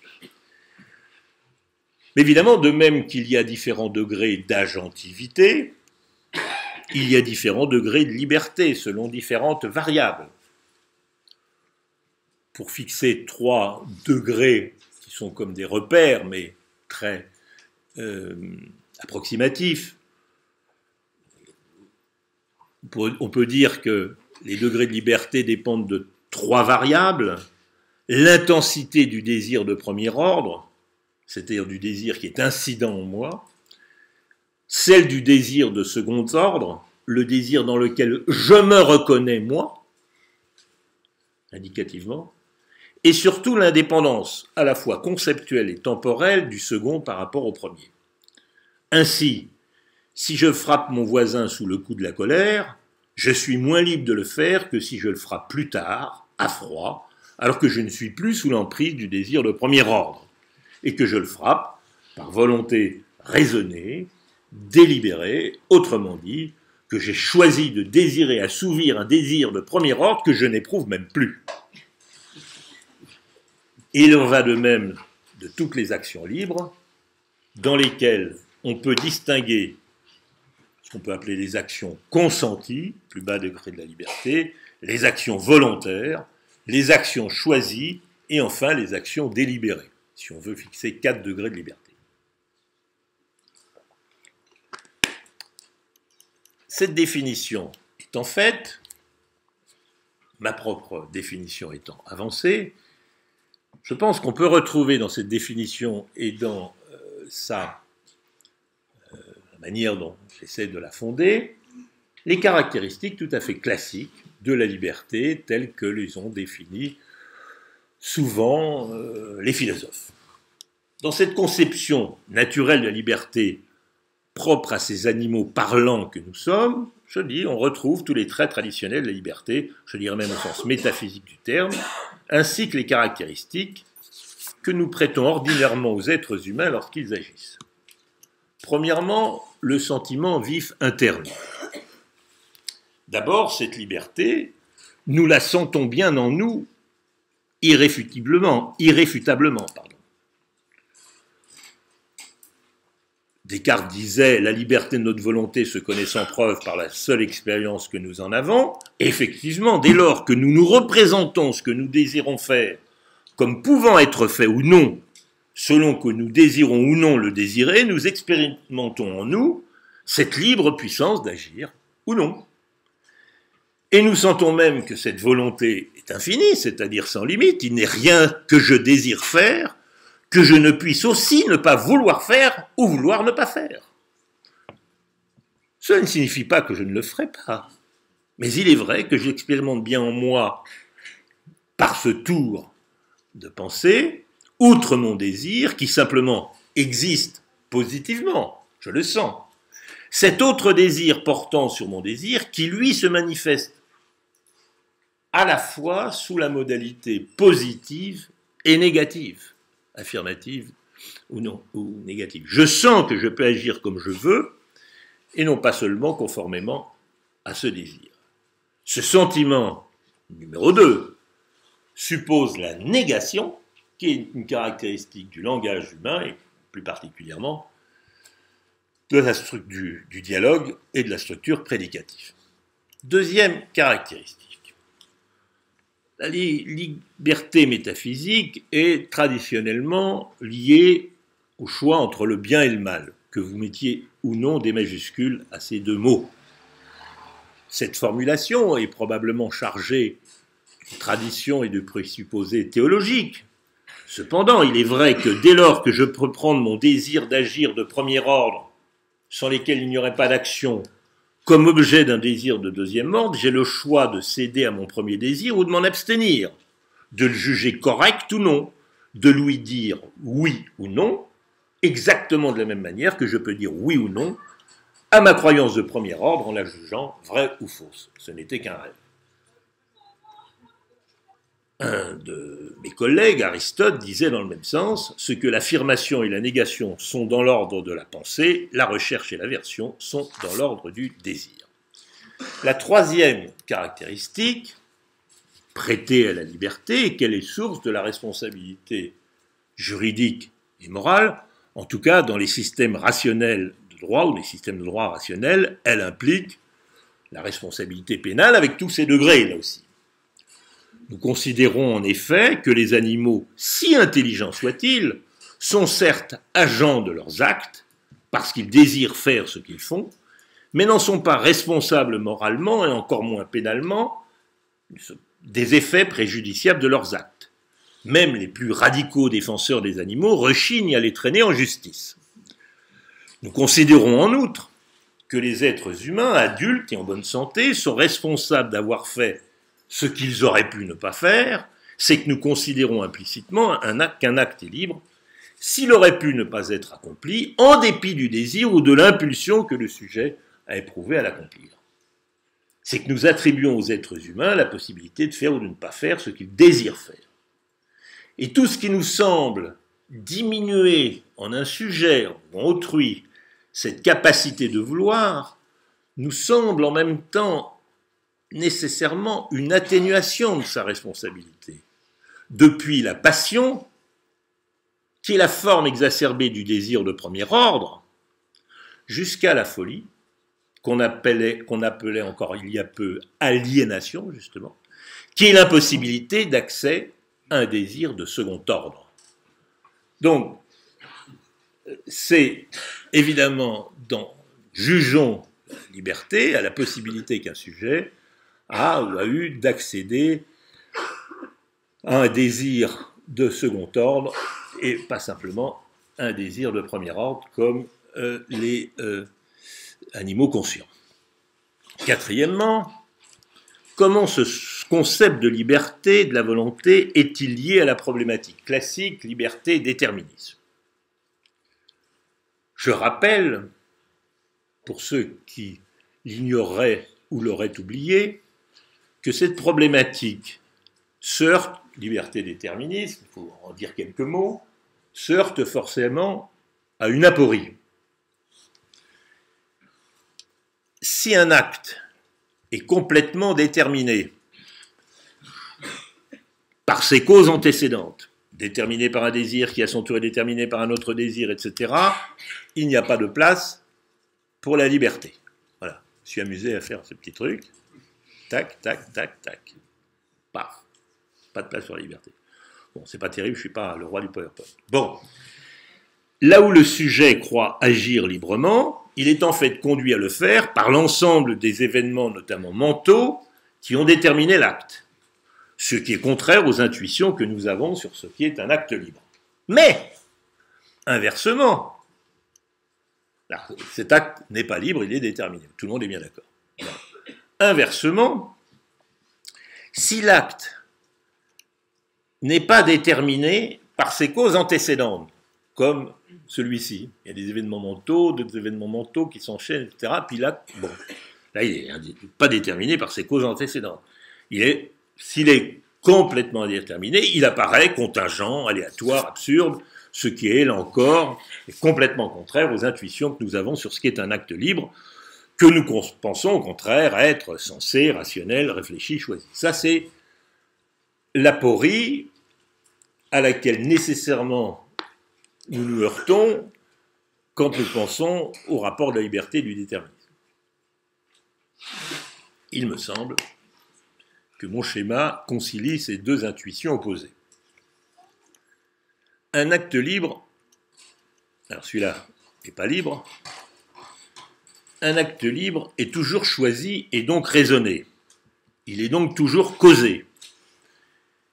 Mais évidemment, de même qu'il y a différents degrés d'agentivité, il y a différents degrés de liberté selon différentes variables. Pour fixer 3 degrés qui sont comme des repères, mais très approximatifs, on peut dire que les degrés de liberté dépendent de 3 variables. L'intensité du désir de premier ordre, c'est-à-dire du désir qui est incident en moi, celle du désir de second ordre, le désir dans lequel je me reconnais moi, indicativement, et surtout l'indépendance à la fois conceptuelle et temporelle du second par rapport au premier. Ainsi, si je frappe mon voisin sous le coup de la colère, je suis moins libre de le faire que si je le frappe plus tard, à froid, alors que je ne suis plus sous l'emprise du désir de premier ordre, et que je le frappe par volonté raisonnée, délibérée, autrement dit, que j'ai choisi de désirer assouvir un désir de premier ordre que je n'éprouve même plus. Et il en va de même de toutes les actions libres, dans lesquelles on peut distinguer ce qu'on peut appeler les actions consenties, plus bas degré de la liberté, les actions volontaires, les actions choisies, et enfin les actions délibérées, si on veut fixer 4 degrés de liberté. Cette définition étant faite, ma propre définition étant avancée, je pense qu'on peut retrouver dans cette définition et dans la manière dont j'essaie de la fonder, les caractéristiques tout à fait classiques de la liberté telles que les ont définies souvent les philosophes. Dans cette conception naturelle de la liberté propre à ces animaux parlants que nous sommes, je dis, on retrouve tous les traits traditionnels de la liberté, je dirais même au sens métaphysique du terme, ainsi que les caractéristiques que nous prêtons ordinairement aux êtres humains lorsqu'ils agissent. Premièrement, le sentiment vif interne. D'abord, cette liberté, nous la sentons bien en nous, irréfutablement. Descartes disait « La liberté de notre volonté se connaît sans preuve par la seule expérience que nous en avons ». Effectivement, dès lors que nous nous représentons ce que nous désirons faire comme pouvant être fait ou non, selon que nous désirons ou non le désirer, nous expérimentons en nous cette libre puissance d'agir ou non. Et nous sentons même que cette volonté est infinie, c'est-à-dire sans limite. Il n'est rien que je désire faire, que je ne puisse aussi ne pas vouloir faire ou vouloir ne pas faire. Cela ne signifie pas que je ne le ferai pas. Mais il est vrai que j'expérimente bien en moi, par ce tour de pensée, outre mon désir, qui simplement existe positivement, je le sens, cet autre désir portant sur mon désir, qui lui se manifeste à la fois sous la modalité positive et négative, affirmative ou non, ou négative. Je sens que je peux agir comme je veux, et non pas seulement conformément à ce désir. Ce sentiment numéro 2 suppose la négation, qui est une caractéristique du langage humain, et plus particulièrement de la structure du dialogue et de la structure prédicative. Deuxième caractéristique. La liberté métaphysique est traditionnellement liée au choix entre le bien et le mal, que vous mettiez ou non des majuscules à ces deux mots. Cette formulation est probablement chargée de tradition et de présupposés théologiques. Cependant, il est vrai que dès lors que je peux prendre mon désir d'agir de premier ordre, sans lesquels il n'y aurait pas d'action, comme objet d'un désir de deuxième ordre, j'ai le choix de céder à mon premier désir ou de m'en abstenir, de le juger correct ou non, de lui dire oui ou non, exactement de la même manière que je peux dire oui ou non à ma croyance de premier ordre en la jugeant vraie ou fausse. Ce n'était qu'un rêve. Un de mes collègues, Aristote, disait dans le même sens, ce que l'affirmation et la négation sont dans l'ordre de la pensée, la recherche et l'aversion sont dans l'ordre du désir. La troisième caractéristique, prêtée à la liberté, est qu'elle est source de la responsabilité juridique et morale, en tout cas dans les systèmes rationnels de droit ou les systèmes de droit rationnels, elle implique la responsabilité pénale avec tous ses degrés, là aussi. Nous considérons en effet que les animaux, si intelligents soient-ils, sont certes agents de leurs actes, parce qu'ils désirent faire ce qu'ils font, mais n'en sont pas responsables moralement et encore moins pénalement des effets préjudiciables de leurs actes. Même les plus radicaux défenseurs des animaux rechignent à les traîner en justice. Nous considérons en outre que les êtres humains, adultes et en bonne santé, sont responsables d'avoir fait ce qu'ils auraient pu ne pas faire, c'est que nous considérons implicitement qu'un acte est libre s'il aurait pu ne pas être accompli en dépit du désir ou de l'impulsion que le sujet a éprouvé à l'accomplir. C'est que nous attribuons aux êtres humains la possibilité de faire ou de ne pas faire ce qu'ils désirent faire. Et tout ce qui nous semble diminuer en un sujet ou en autrui cette capacité de vouloir nous semble en même temps nécessairement une atténuation de sa responsabilité. Depuis la passion, qui est la forme exacerbée du désir de premier ordre, jusqu'à la folie, qu'on appelait encore il y a peu aliénation, justement, qui est l'impossibilité d'accès à un désir de second ordre. Donc, c'est évidemment jugeons la liberté à la possibilité qu'un sujet a ou a eu d'accéder à un désir de second ordre et pas simplement un désir de premier ordre comme les animaux conscients. Quatrièmement, comment ce concept de liberté, de la volonté, est-il lié à la problématique classique liberté et déterminisme? Je rappelle, pour ceux qui l'ignoreraient ou l'auraient oublié, que cette problématique se heurte, liberté et déterminisme, il faut en dire quelques mots, se heurte forcément à une aporie. Si un acte est complètement déterminé par ses causes antécédentes, déterminé par un désir qui à son tour est déterminé par un autre désir, etc., il n'y a pas de place pour la liberté. Voilà, je suis amusé à faire ce petit truc. Tac, tac, tac, tac. Paf. Pas de place pour la liberté. Bon, c'est pas terrible, je suis pas le roi du PowerPoint. Bon. Là où le sujet croit agir librement, il est en fait conduit à le faire par l'ensemble des événements, notamment mentaux, qui ont déterminé l'acte. Ce qui est contraire aux intuitions que nous avons sur ce qui est un acte libre. Mais, inversement, cet acte n'est pas libre, il est déterminé. Tout le monde est bien d'accord. Inversement, si l'acte n'est pas déterminé par ses causes antécédentes, comme celui-ci, il y a des événements mentaux, d'autres événements mentaux qui s'enchaînent, etc. Puis là, bon, là, il n'est pas déterminé par ses causes antécédentes. S'il est complètement déterminé, il apparaît contingent, aléatoire, absurde, ce qui est, là encore, complètement contraire aux intuitions que nous avons sur ce qui est un acte libre, que nous pensons au contraire être sensé, rationnel, réfléchi, choisi. Ça, c'est l'aporie à laquelle nécessairement nous nous heurtons quand nous pensons au rapport de la liberté et du déterminisme. Il me semble que mon schéma concilie ces deux intuitions opposées. Un acte libre, alors celui-là n'est pas libre, un acte libre est toujours choisi et donc raisonné. Il est donc toujours causé.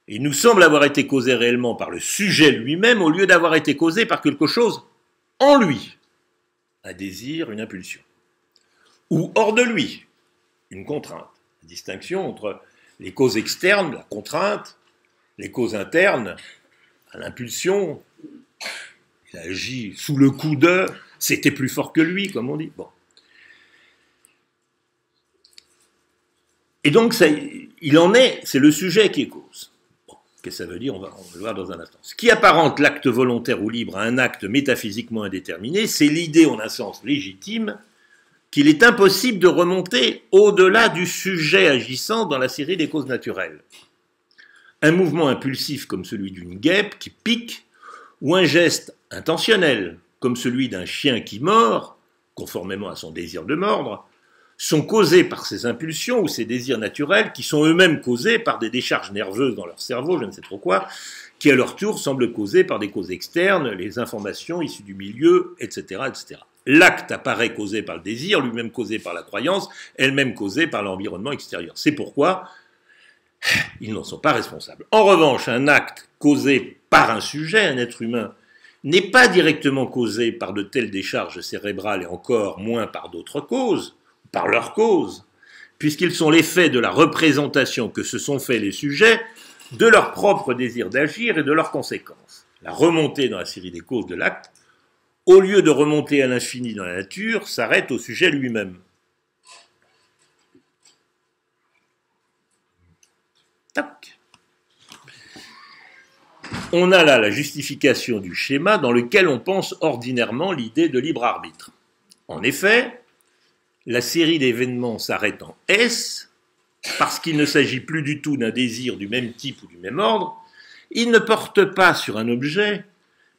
Il nous semble avoir été causé réellement par le sujet lui-même au lieu d'avoir été causé par quelque chose en lui, un désir, une impulsion, ou hors de lui, une contrainte. La distinction entre les causes externes, la contrainte, les causes internes, l'impulsion, il agit sous le coup de, c'était plus fort que lui, comme on dit. Bon. Et donc, il en est, c'est le sujet qui est cause. Bon, qu'est-ce que ça veut dire, on va le voir dans un instant. Ce qui apparente l'acte volontaire ou libre à un acte métaphysiquement indéterminé, c'est l'idée, en un sens légitime, qu'il est impossible de remonter au-delà du sujet agissant dans la série des causes naturelles. Un mouvement impulsif comme celui d'une guêpe qui pique, ou un geste intentionnel comme celui d'un chien qui mord, conformément à son désir de mordre, sont causés par ces impulsions ou ces désirs naturels qui sont eux-mêmes causés par des décharges nerveuses dans leur cerveau, je ne sais trop quoi, qui à leur tour semblent causées par des causes externes, les informations issues du milieu, etc., etc. L'acte apparaît causé par le désir, lui-même causé par la croyance, elle-même causée par l'environnement extérieur. C'est pourquoi ils n'en sont pas responsables. En revanche, un acte causé par un sujet, un être humain, n'est pas directement causé par de telles décharges cérébrales et encore moins par d'autres causes, par leurs causes, puisqu'ils sont l'effet de la représentation que se sont faits les sujets de leur propre désir d'agir et de leurs conséquences. La remontée dans la série des causes de l'acte, au lieu de remonter à l'infini dans la nature, s'arrête au sujet lui-même. Tac. On a là la justification du schéma dans lequel on pense ordinairement l'idée de libre arbitre. En effet, la série d'événements s'arrête en S, parce qu'il ne s'agit plus du tout d'un désir du même type ou du même ordre. Il ne porte pas sur un objet,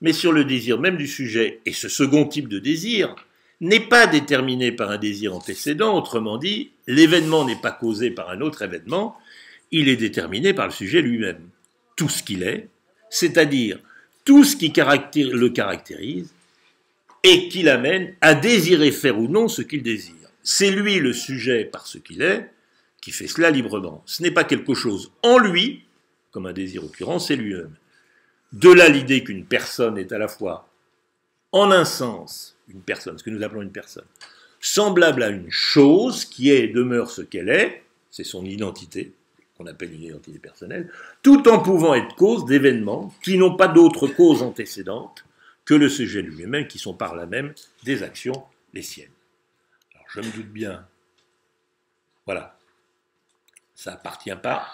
mais sur le désir même du sujet. Et ce second type de désir n'est pas déterminé par un désir antécédent, autrement dit, l'événement n'est pas causé par un autre événement, il est déterminé par le sujet lui-même. Tout ce qu'il est, c'est-à-dire tout ce qui le caractérise et qui l'amène à désirer faire ou non ce qu'il désire. C'est lui le sujet par ce qu'il est, qui fait cela librement. Ce n'est pas quelque chose en lui, comme un désir occurrent, c'est lui-même. De là l'idée qu'une personne est à la fois, en un sens, une personne, ce que nous appelons une personne, semblable à une chose qui est et demeure ce qu'elle est, c'est son identité, qu'on appelle une identité personnelle, tout en pouvant être cause d'événements qui n'ont pas d'autre cause antécédente que le sujet lui-même, qui sont par là même des actions les siennes. Alors je me doute bien, voilà, ça n'appartient pas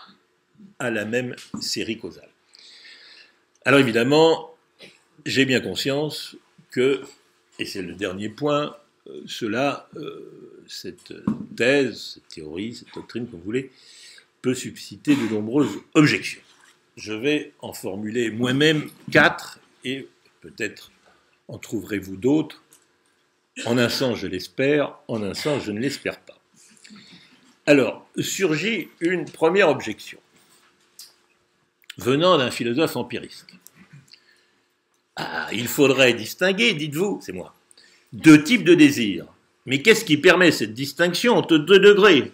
à la même série causale. Alors évidemment, j'ai bien conscience que, et c'est le dernier point, cette thèse, cette théorie, cette doctrine, comme vous voulez, peut susciter de nombreuses objections. Je vais en formuler moi-même 4, et peut-être en trouverez-vous d'autres. En un sens, je l'espère, en un sens, je ne l'espère pas. Alors, surgit une première objection, venant d'un philosophe empiriste. Ah, il faudrait distinguer, dites-vous, c'est moi, 2 types de désirs. Mais qu'est-ce qui permet cette distinction entre 2 degrés?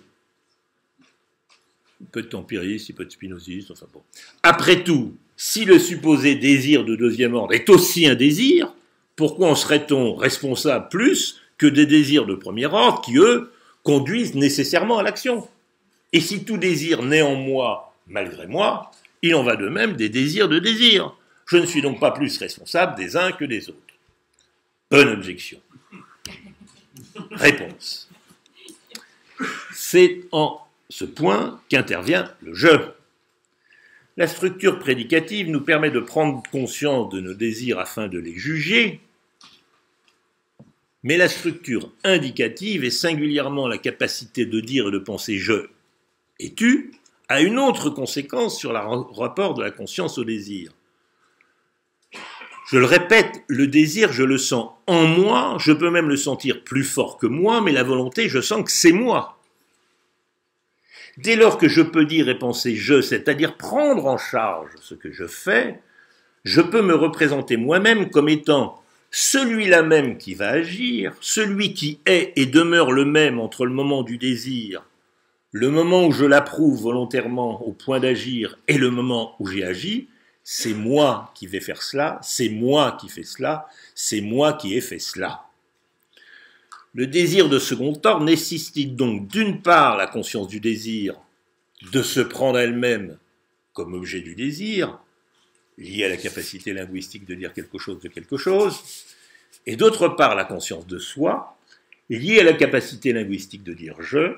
Il peut être empiriste, il peut être spinoziste, enfin bon. Après tout, si le supposé désir de deuxième ordre est aussi un désir, pourquoi en serait-on responsable plus que des désirs de premier ordre qui, eux, conduisent nécessairement à l'action? Et si tout désir naît en moi, malgré moi, il en va de même des désirs de désir. Je ne suis donc pas plus responsable des uns que des autres. Bonne objection. Réponse. C'est en ce point qu'intervient le je. La structure prédicative nous permet de prendre conscience de nos désirs afin de les juger, mais la structure indicative, et singulièrement la capacité de dire et de penser je et tu, a une autre conséquence sur le rapport de la conscience au désir. Je le répète, le désir, je le sens en moi, je peux même le sentir plus fort que moi, mais la volonté, je sens que c'est moi. Dès lors que je peux dire et penser je, c'est-à-dire prendre en charge ce que je fais, je peux me représenter moi-même comme étant celui-là même qui va agir, celui qui est et demeure le même entre le moment du désir, le moment où je l'approuve volontairement au point d'agir et le moment où j'ai agi. C'est moi qui vais faire cela, c'est moi qui fais cela, c'est moi qui ai fait cela. Le désir de second ordre nécessite donc d'une part la conscience du désir de se prendre elle-même comme objet du désir, lié à la capacité linguistique de dire quelque chose de quelque chose, et d'autre part la conscience de soi, liée à la capacité linguistique de dire je,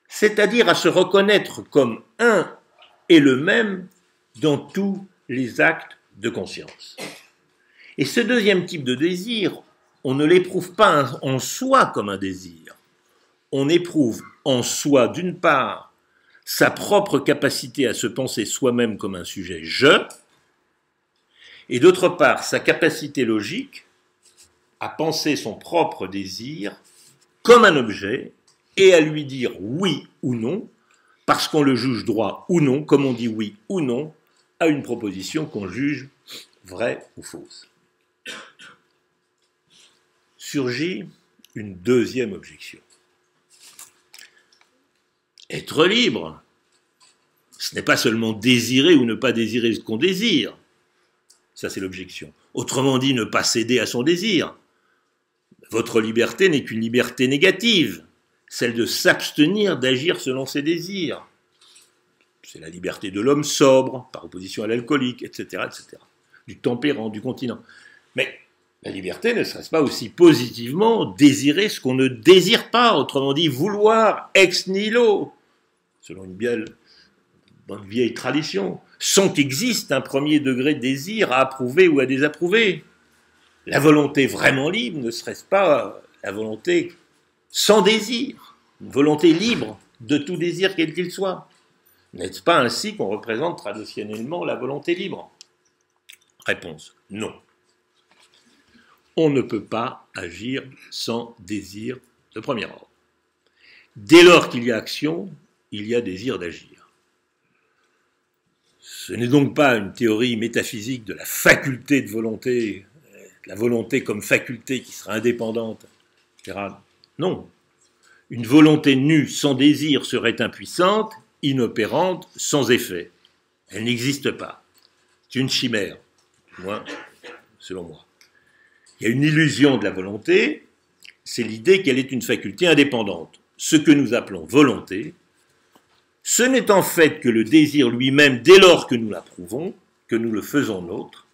c'est-à-dire à se reconnaître comme un et le même dans tous les actes de conscience. Et ce deuxième type de désir, on ne l'éprouve pas en soi comme un désir. On éprouve en soi, d'une part, sa propre capacité à se penser soi-même comme un sujet je, et d'autre part, sa capacité logique à penser son propre désir comme un objet et à lui dire oui ou non, parce qu'on le juge droit ou non, comme on dit oui ou non à une proposition qu'on juge vraie ou fausse. Surgit une deuxième objection. Être libre, ce n'est pas seulement désirer ou ne pas désirer ce qu'on désire. Ça, c'est l'objection. Autrement dit, ne pas céder à son désir. Votre liberté n'est qu'une liberté négative, celle de s'abstenir d'agir selon ses désirs. C'est la liberté de l'homme sobre, par opposition à l'alcoolique, etc., etc., du tempérant, du continent. Mais la liberté ne serait-ce pas aussi positivement désirer ce qu'on ne désire pas, autrement dit, vouloir ex nihilo, selon une bonne vieille tradition, sans qu'existe un premier degré de désir à approuver ou à désapprouver. La volonté vraiment libre ne serait-ce pas la volonté sans désir, une volonté libre de tout désir quel qu'il soit. N'est-ce pas ainsi qu'on représente traditionnellement la volonté libre? Réponse, non. On ne peut pas agir sans désir de premier ordre. Dès lors qu'il y a action, il y a désir d'agir. Ce n'est donc pas une théorie métaphysique de la faculté de volonté, la volonté comme faculté qui sera indépendante, etc. Non. Une volonté nue sans désir serait impuissante, inopérante, sans effet. Elle n'existe pas. C'est une chimère, selon moi. Il y a une illusion de la volonté, c'est l'idée qu'elle est une faculté indépendante. Ce que nous appelons volonté, ce n'est en fait que le désir lui-même dès lors que nous l'approuvons, que nous le faisons nôtre,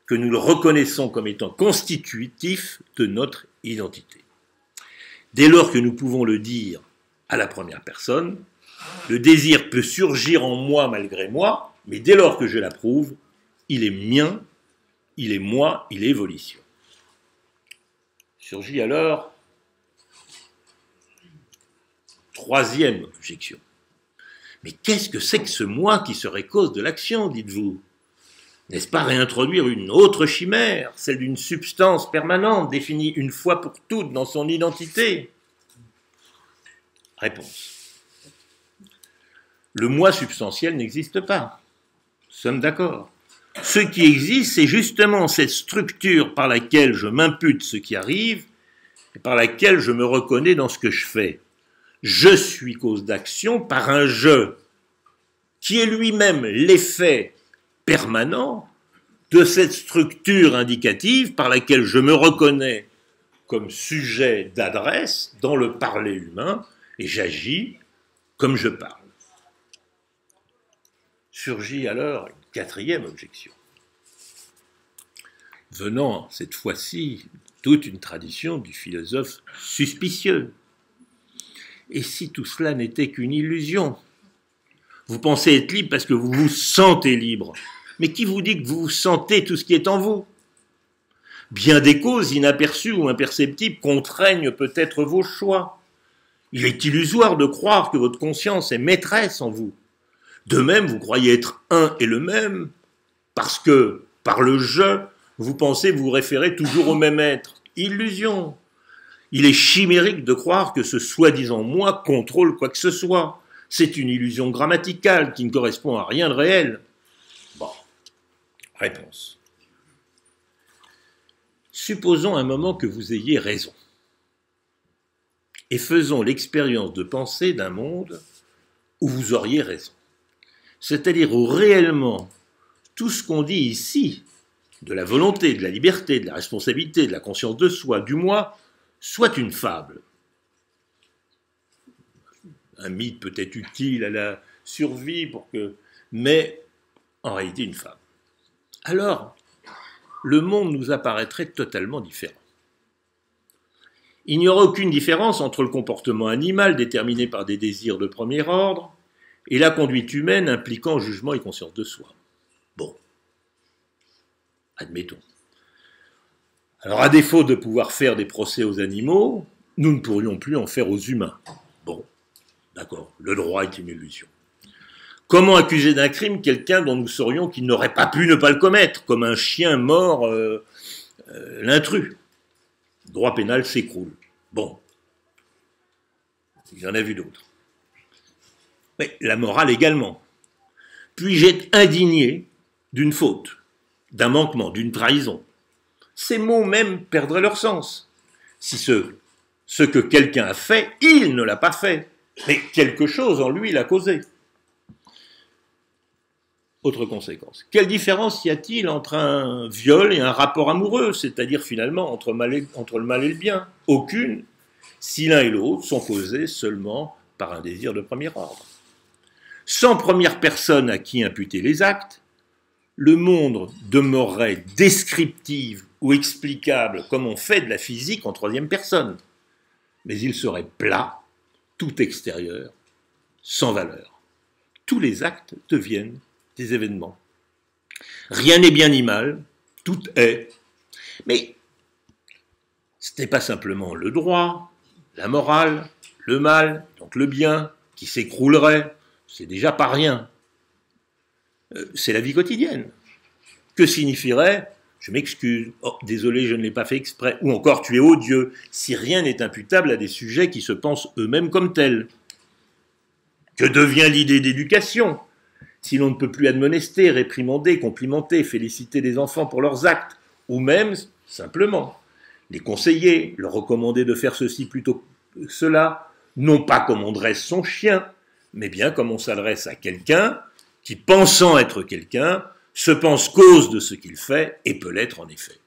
que nous le reconnaissons comme étant constitutif de notre identité. Dès lors que nous pouvons le dire à la première personne, le désir peut surgir en moi malgré moi, mais dès lors que je l'approuve, il est mien, il est moi, il est volition. Surgit alors troisième objection. Mais qu'est-ce que c'est que ce moi qui serait cause de l'action, dites-vous? N'est-ce pas réintroduire une autre chimère, celle d'une substance permanente, définie une fois pour toutes dans son identité? Réponse. Le moi substantiel n'existe pas. Nous sommes d'accord. Ce qui existe, c'est justement cette structure par laquelle je m'impute ce qui arrive et par laquelle je me reconnais dans ce que je fais. Je suis cause d'action par un je qui est lui-même l'effet permanent de cette structure indicative par laquelle je me reconnais comme sujet d'adresse dans le parler humain et j'agis comme je parle. Surgit alors une quatrième objection, venant cette fois-ci toute une tradition du philosophe suspicieux. Et si tout cela n'était qu'une illusion? Vous pensez être libre parce que vous vous sentez libre. Mais qui vous dit que vous sentez tout ce qui est en vous? Bien des causes inaperçues ou imperceptibles contraignent peut-être vos choix. Il est illusoire de croire que votre conscience est maîtresse en vous. De même, vous croyez être un et le même parce que, par le « je », vous pensez vous référer toujours au même être. Illusion. Il est chimérique de croire que ce soi-disant moi contrôle quoi que ce soit. C'est une illusion grammaticale qui ne correspond à rien de réel. Bon, réponse. Supposons un moment que vous ayez raison. Et faisons l'expérience de penser d'un monde où vous auriez raison. C'est-à-dire où réellement tout ce qu'on dit ici, de la volonté, de la liberté, de la responsabilité, de la conscience de soi, du moi, soit une fable. Un mythe peut être utile à la survie, mais en réalité une fable. Alors, le monde nous apparaîtrait totalement différent. Il n'y aura aucune différence entre le comportement animal déterminé par des désirs de premier ordre et la conduite humaine impliquant jugement et conscience de soi. Bon, admettons. Alors, à défaut de pouvoir faire des procès aux animaux, nous ne pourrions plus en faire aux humains. Bon, d'accord, le droit est une illusion. Comment accuser d'un crime quelqu'un dont nous saurions qu'il n'aurait pas pu ne pas le commettre, comme un chien mort l'intrus? Le droit pénal s'écroule. Bon, il y en a vu d'autres. Mais la morale également. Puis-je être indigné d'une faute, d'un manquement, d'une trahison? Ces mots même perdraient leur sens. Si ce que quelqu'un a fait, il ne l'a pas fait, mais quelque chose en lui l'a causé. Autre conséquence. Quelle différence y a-t-il entre un viol et un rapport amoureux, c'est-à-dire finalement entre le mal et le bien? Aucune, si l'un et l'autre sont causés seulement par un désir de premier ordre. Sans première personne à qui imputer les actes, le monde demeurerait descriptif ou explicable comme on fait de la physique en troisième personne. Mais il serait plat, tout extérieur, sans valeur. Tous les actes deviennent des événements. Rien n'est bien ni mal, tout est. Mais Ce n'est pas simplement le droit, la morale, le mal, donc le bien, qui s'écroulerait, c'est déjà pas rien. C'est la vie quotidienne. Que signifierait « je m'excuse, oh, désolé, je ne l'ai pas fait exprès », ou encore « tu es odieux », si rien n'est imputable à des sujets qui se pensent eux-mêmes comme tels. Que devient l'idée d'éducation, si l'on ne peut plus admonester, réprimander, complimenter, féliciter les enfants pour leurs actes, ou même, simplement, les conseiller, leur recommander de faire ceci plutôt que cela, non pas comme on dresse son chien, mais bien comme on s'adresse à quelqu'un qui, pensant être quelqu'un, se pense cause de ce qu'il fait et peut l'être en effet.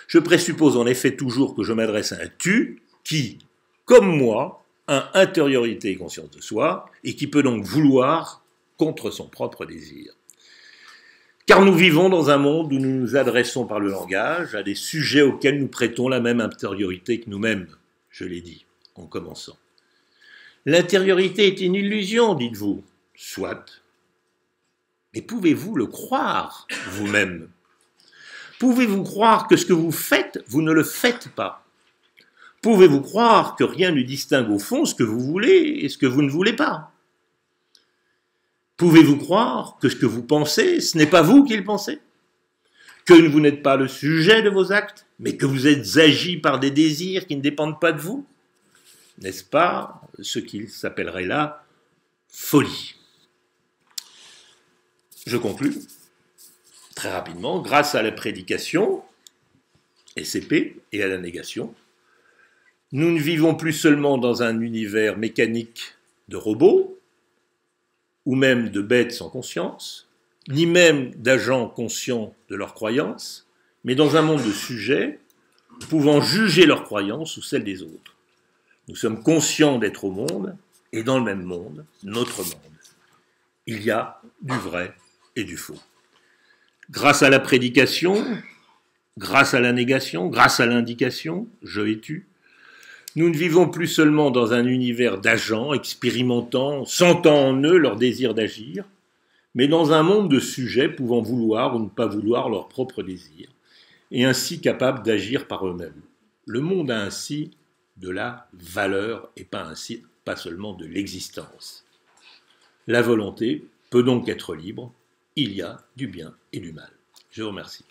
Je présuppose en effet toujours que je m'adresse à un tu qui, comme moi, a intériorité et conscience de soi et qui peut donc vouloir contre son propre désir. Car nous vivons dans un monde où nous nous adressons par le langage à des sujets auxquels nous prêtons la même intériorité que nous-mêmes, je l'ai dit en commençant. L'intériorité est une illusion, dites-vous. Soit. Mais pouvez-vous le croire vous-même? Pouvez-vous croire que ce que vous faites, vous ne le faites pas? Pouvez-vous croire que rien ne distingue au fond ce que vous voulez et ce que vous ne voulez pas? Pouvez-vous croire que ce que vous pensez, ce n'est pas vous qui le pensez? Que vous n'êtes pas le sujet de vos actes, mais que vous êtes agi par des désirs qui ne dépendent pas de vous? N'est-ce pas ce qu'il s'appellerait là folie? Je conclus très rapidement. Grâce à la prédication, SCP, et à la négation, nous ne vivons plus seulement dans un univers mécanique de robots, ou même de bêtes sans conscience, ni même d'agents conscients de leurs croyances, mais dans un monde de sujets pouvant juger leurs croyances ou celles des autres. Nous sommes conscients d'être au monde, et dans le même monde, notre monde. Il y a du vrai et du faux. Grâce à la prédication, grâce à la négation, grâce à l'indication, je et tu, nous ne vivons plus seulement dans un univers d'agents expérimentant, sentant en eux leur désir d'agir, mais dans un monde de sujets pouvant vouloir ou ne pas vouloir leur propre désir, et ainsi capables d'agir par eux-mêmes. Le monde a ainsi de la valeur et pas seulement de l'existence. La volonté peut donc être libre, il y a du bien et du mal. Je vous remercie.